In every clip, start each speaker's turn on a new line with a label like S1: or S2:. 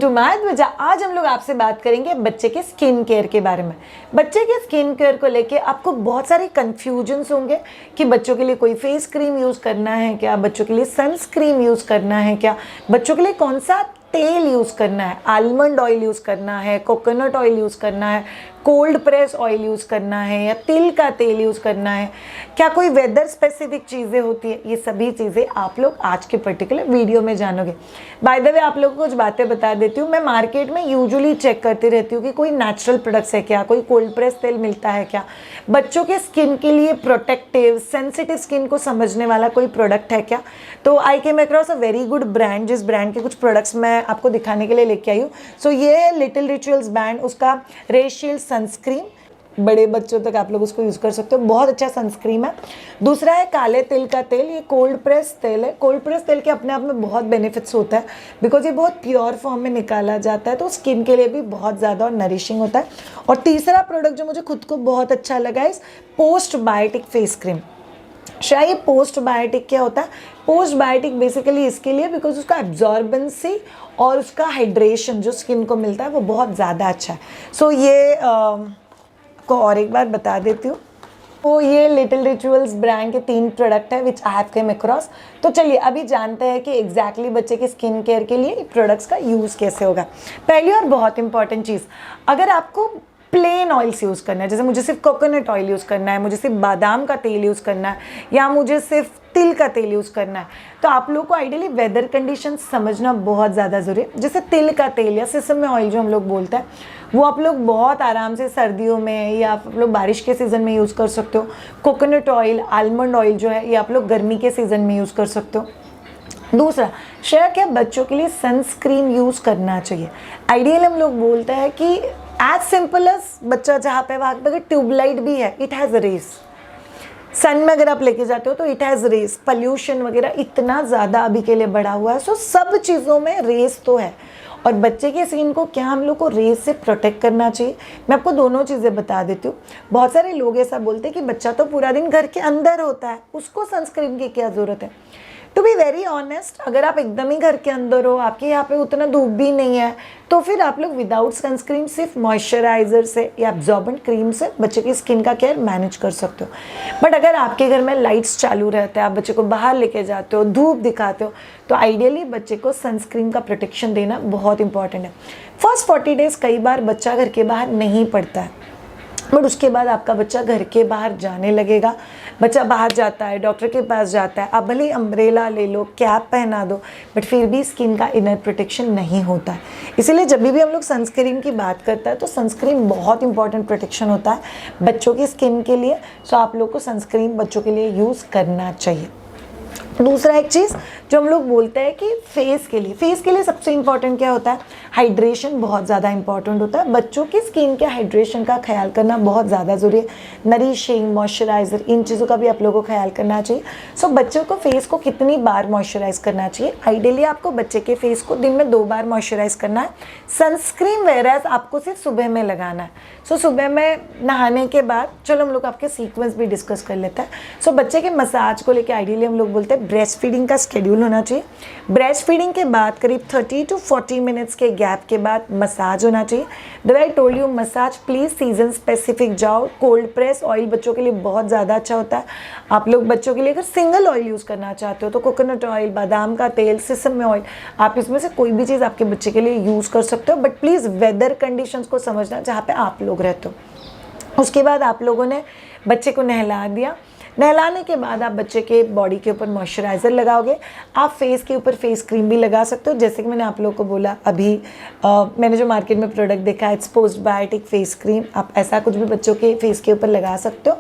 S1: To my वजह। आज हम लोग आपसे बात करेंगे बच्चे के स्किन केयर के बारे में। बच्चे के स्किन केयर को लेके आपको बहुत सारे कन्फ्यूजन्स होंगे कि बच्चों के लिए कोई फेस क्रीम यूज़ करना है क्या, बच्चों के लिए सनस्क्रीन यूज़ करना है क्या, बच्चों के लिए कौन सा तेल यूज़ करना है, आलमंड ऑयल यूज़ करना है, कोकोनट ऑयल यूज़ करना है, कोल्ड प्रेस ऑयल यूज़ करना है या तिल का तेल यूज़ करना है, क्या कोई वेदर स्पेसिफिक चीज़ें होती है। ये सभी चीज़ें आप लोग आज के पर्टिकुलर वीडियो में जानोगे। बाय द वे आप लोगों को कुछ बातें बता देती हूँ। मैं मार्केट में यूजुअली चेक करती रहती हूँ कि कोई नेचुरल प्रोडक्ट्स है क्या, कोई कोल्ड प्रेस तेल मिलता है क्या, बच्चों के स्किन के लिए प्रोटेक्टिव सेंसिटिव स्किन को समझने वाला कोई प्रोडक्ट है क्या। तो I came across a very good brand, जिस ब्रांड के कुछ प्रोडक्ट्स मैं आपको दिखाने के लिए लेके आई हूँ। सो ये है लिटिल रिचुअल्स ब्रांड, उसका रेज शील्ड सनस्क्रीन, बड़े बच्चों तक आप लोग उसको यूज़ कर सकते हो, बहुत अच्छा सनस्क्रीन है। दूसरा है काले तिल का तेल, ये कोल्ड प्रेस तेल है। कोल्ड प्रेस तेल के अपने आप में बहुत बेनिफिट्स होता है बिकॉज ये बहुत प्योर फॉर्म में निकाला जाता है, तो स्किन के लिए भी बहुत ज़्यादा और नरिशिंग होता है। और तीसरा प्रोडक्ट जो मुझे खुद को बहुत अच्छा लगा है, पोस्ट बायोटिक फेस क्रीम। शायद ये पोस्ट बायोटिक क्या होता है, पोस्ट बायोटिक बेसिकली इसके लिए बिकॉज उसका एब्जॉर्बेंसी और उसका हाइड्रेशन जो स्किन को मिलता है वो बहुत ज़्यादा अच्छा है। सो ये को और एक बार बता देती हूँ। तो ये लिटिल रिचुअल्स ब्रांड के 3 प्रोडक्ट है विच आई हैव केम अक्रॉस। तो चलिए अभी जानते हैं कि एग्जैक्टली बच्चे के स्किन केयर के लिए प्रोडक्ट्स का यूज़ कैसे होगा। पहली और बहुत इंपॉर्टेंट चीज़, अगर आपको प्लेन ऑयल्स यूज़ करना है, जैसे मुझे सिर्फ कोकोनट ऑयल यूज़ करना है, मुझे सिर्फ बादाम का तेल यूज़ करना है या मुझे सिर्फ तिल का तेल यूज़ करना है, तो आप लोग को आइडियली वेदर कंडीशन समझना बहुत ज़्यादा ज़रूरी है। जैसे तिल का तेल या सेसमे ऑयल जो हम लोग बोलते हैं, वो आप लोग बहुत आराम से सर्दियों में या आप लोग बारिश के सीज़न में यूज़ कर सकते हो। कोकोनट ऑयल, आलमंड ऑयल जो है ये आप लोग गर्मी के सीज़न में यूज़ कर सकते हो। दूसरा, शेयर क्या बच्चों के लिए सनस्क्रीन यूज़ करना चाहिए। आइडियल हम लोग बोलते हैं कि एज सिंपल एज बच्चा जहाँ पे वहाँ पे अगर ट्यूबलाइट भी है, इट हैज़ रेस। सन में अगर आप लेके जाते हो तो इट हैज़ रेस। पॉल्यूशन वगैरह इतना ज़्यादा अभी के लिए बढ़ा हुआ है, सो सब चीज़ों में रेस तो है। और बच्चे के स्किन को क्या हम लोग को रेस से प्रोटेक्ट करना चाहिए, मैं आपको दोनों चीज़ें बता देती हूँ। बहुत सारे लोग ऐसा बोलते हैं कि बच्चा तो पूरा दिन घर के अंदर होता है, उसको सनस्क्रीन की क्या ज़रूरत है। टू बी वेरी ऑनेस्ट, अगर आप एकदम ही घर के अंदर हो, आपके यहाँ पे उतना धूप भी नहीं है, तो फिर आप लोग विदाउट सनस्क्रीन सिर्फ मॉइस्चराइज़र से या एब्जॉर्बेंट क्रीम से बच्चे की स्किन का केयर मैनेज कर सकते हो। बट अगर आपके घर में लाइट्स चालू रहते हैं, आप बच्चे को बाहर लेके जाते हो, धूप दिखाते हो, तो आइडियली बच्चे को सनस्क्रीन का प्रोटेक्शन देना बहुत इंपॉर्टेंट है। फर्स्ट 40 डेज़ कई बार बच्चा घर के बाहर नहीं पड़ता है, बट उसके बाद आपका बच्चा घर के बाहर जाने लगेगा। बच्चा बाहर जाता है, डॉक्टर के पास जाता है, आप भले अम्ब्रेला ले लो, कैप पहना दो, बट फिर भी स्किन का इनर प्रोटेक्शन नहीं होता है। इसीलिए जब भी हम लोग सनस्क्रीन की बात करते हैं तो सनस्क्रीन बहुत इंपॉर्टेंट प्रोटेक्शन होता है बच्चों की स्किन के लिए। सो आप लोग को सनस्क्रीन बच्चों के लिए यूज़ करना चाहिए। दूसरा एक चीज़ जो हम लोग बोलते हैं कि फेस के लिए सबसे इंपॉर्टेंट क्या होता है, हाइड्रेशन बहुत ज़्यादा इंपॉर्टेंट होता है। बच्चों की स्किन के हाइड्रेशन का ख्याल करना बहुत ज़्यादा ज़रूरी है। नरिशिंग, मॉइस्चराइज़र, इन चीज़ों का भी आप लोगों को ख्याल करना चाहिए। सो बच्चों को फेस को कितनी बार मॉइस्चराइज़ करना चाहिए, आइडियली आपको बच्चे के फेस को दिन में 2 बार मॉइस्चराइज़ करना है। सनस्क्रीन वेराज आपको सिर्फ सुबह में लगाना है। सो सुबह में नहाने के बाद, चलो हम लोग आपके सीक्वेंस भी डिस्कस कर लेते हैं। सो बच्चे के मसाज को लेकर आइडियली हम लोग बोलते हैं ब्रेस्ट फीडिंग का शेड्यूल होना चाहिए। ब्रेस्ट फीडिंग के बाद करीब 30 to 40 मिनट्स के गैप के बाद मसाज होना चाहिए। The way I told you, massage please season specific जाओ। कोल्ड प्रेस ऑयल बच्चों के लिए बहुत ज़्यादा अच्छा होता है। आप लोग बच्चों के लिए अगर सिंगल ऑयल यूज़ करना चाहते हो तो कोकोनट ऑयल, बादाम का तेल, सेसमे ऑयल, आप इसमें से कोई भी चीज़ आपके बच्चे के लिए यूज़ कर सकते हो। बट प्लीज़ वेदर कंडीशंस को समझना जहाँ पे आप लोग रहते हो। उसके बाद आप लोगों ने बच्चे को नहला दिया। नहलाने के बाद आप बच्चे के बॉडी के ऊपर मॉइस्चराइज़र लगाओगे। आप फेस के ऊपर फेस क्रीम भी लगा सकते हो, जैसे कि मैंने आप लोगों को बोला अभी मैंने जो मार्केट में प्रोडक्ट देखा है, it's postbiotic face cream, आप ऐसा कुछ भी बच्चों के फेस के ऊपर लगा सकते हो।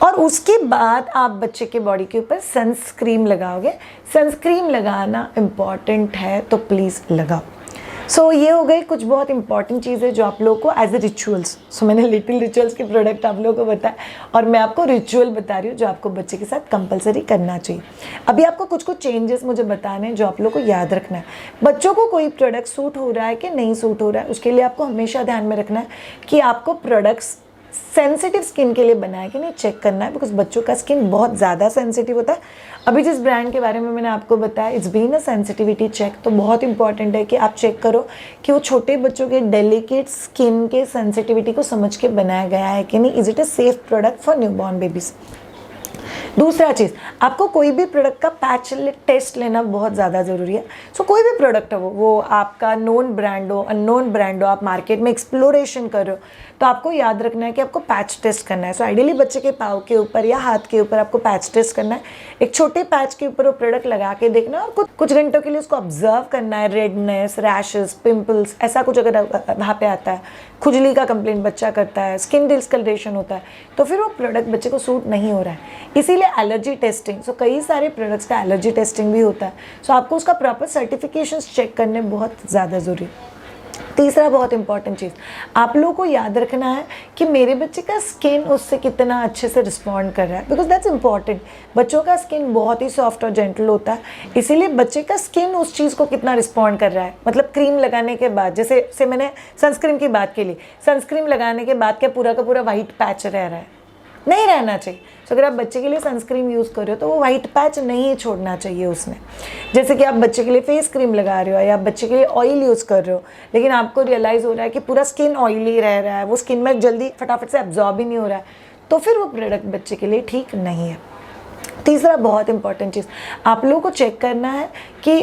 S1: और उसके बाद आप बच्चे के बॉडी के ऊपर सनस्क्रीन लगाओगे। सनस्क्रीन लगाना इम्पॉर्टेंट है, तो प्लीज़ लगाओ। सो ये हो गई कुछ बहुत इंपॉर्टेंट चीज़ें जो आप लोगों को एज ए रिचुअल्स, सो मैंने लिटिल रिचुअल्स के प्रोडक्ट आप लोगों को बताया और मैं आपको रिचुअल बता रही हूँ जो आपको बच्चे के साथ कंपलसरी करना चाहिए। अभी आपको कुछ चेंजेस मुझे बताने हैं जो आप लोगों को याद रखना है। बच्चों को कोई प्रोडक्ट सूट हो रहा है कि नहीं सूट हो रहा है, उसके लिए आपको हमेशा ध्यान में रखना है कि आपको प्रोडक्ट्स सेंसिटिव स्किन के लिए बना है कि नहीं चेक करना है, बिकॉज बच्चों का स्किन बहुत ज़्यादा सेंसिटिव होता है। अभी जिस ब्रांड के बारे में मैंने आपको बताया, it's been a sensitivity check, तो बहुत इंपॉर्टेंट है कि आप चेक करो कि वो छोटे बच्चों के डेलिकेट स्किन के सेंसिटिविटी को समझ के बनाया गया है कि नहीं, is it a safe product for newborn babies. दूसरा चीज़, आपको कोई भी प्रोडक्ट का पैच टेस्ट लेना बहुत ज़्यादा ज़रूरी है। सो कोई भी प्रोडक्ट हो, वो आपका नोन ब्रांड हो, अननोन ब्रांड हो, आप मार्केट में एक्सप्लोरेशन कर रहे हो, तो आपको याद रखना है कि आपको पैच टेस्ट करना है। सो आइडियली बच्चे के पाँव के ऊपर या हाथ के ऊपर आपको पैच टेस्ट करना है। एक छोटे पैच के ऊपर वो प्रोडक्ट लगा के देखना और कुछ घंटों के लिए उसको ऑब्जर्व करना है। रेडनेस, रैशेस, पिंपल्स, ऐसा कुछ अगर वहाँ पे आता है, खुजली का कंप्लेंट बच्चा करता है, स्किन डिस्कलरेशन होता है, तो फिर वो प्रोडक्ट बच्चे को सूट नहीं हो रहा है। इसीलिए एलर्जी टेस्टिंग, सो कई सारे प्रोडक्ट्स का एलर्जी टेस्टिंग भी होता है। सो आपको उसका प्रॉपर सर्टिफिकेशंस चेक करने बहुत ज़्यादा ज़रूरी। तीसरा बहुत इंपॉर्टेंट चीज़, आप लोगों को याद रखना है कि मेरे बच्चे का स्किन उससे कितना अच्छे से रिस्पॉन्ड कर रहा है, बिकॉज दैट्स इंपॉर्टेंट। बच्चों का स्किन बहुत ही सॉफ्ट और जेंटल होता है, इसीलिए बच्चे का स्किन उस चीज़ को कितना रिस्पॉन्ड कर रहा है। मतलब क्रीम लगाने के बाद, जैसे मैंने सनस्क्रीन की बात के लिए, सनस्क्रीन लगाने के बाद क्या पूरा का पूरा वाइट पैच रह रहा है? नहीं रहना चाहिए। तो अगर आप बच्चे के लिए सनस्क्रीन यूज़ कर रहे हो तो वो वाइट पैच नहीं छोड़ना चाहिए उसमें। जैसे कि आप बच्चे के लिए फेस क्रीम लगा रहे हो या आप बच्चे के लिए ऑयल यूज़ कर रहे हो, लेकिन आपको रियलाइज़ हो रहा है कि पूरा स्किन ऑयली रह रहा है, वो स्किन में जल्दी फटाफट से एब्जॉर्ब ही नहीं हो रहा है, तो फिर वो प्रोडक्ट बच्चे के लिए ठीक नहीं है। तीसरा बहुत इंपॉर्टेंट चीज़, आप लोगों को चेक करना है कि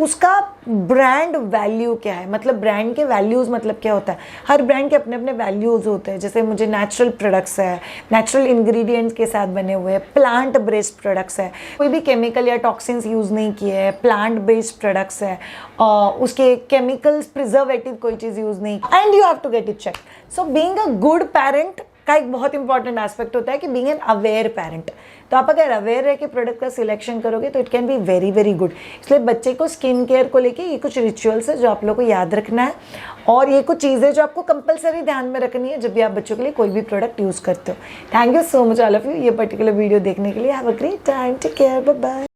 S1: उसका ब्रांड वैल्यू क्या है। मतलब ब्रांड के वैल्यूज़ मतलब क्या होता है, हर ब्रांड के अपने अपने वैल्यूज़ होते हैं। जैसे मुझे नेचुरल प्रोडक्ट्स है, नेचुरल इंग्रेडिएंट्स के साथ बने हुए हैं, प्लांट बेस्ड प्रोडक्ट्स है, कोई भी केमिकल या टॉक्सिन्स यूज़ नहीं किए हैं, प्लांट बेस्ड प्रोडक्ट्स है, उसके केमिकल्स प्रिजर्वेटिव कोई चीज़ यूज़ नहीं, and you have to get it check. So being a good parent का एक बहुत इंपॉर्टेंट एस्पेक्ट होता है कि बीइंग एन अवेयर पेरेंट। तो आप अगर अवेयर रह के प्रोडक्ट का सिलेक्शन करोगे तो it can be very very good. इसलिए बच्चे को स्किन केयर को लेके ये कुछ रिचुअल्स है जो आप लोग को याद रखना है, और ये कुछ चीज़ें जो आपको कंपलसरी ध्यान में रखनी है जब भी आप बच्चों के लिए कोई भी प्रोडक्ट यूज़ करते हो। Thank you so much all of you ये पर्टिकुलर वीडियो देखने के लिए। Have a great time, take care, bye bye.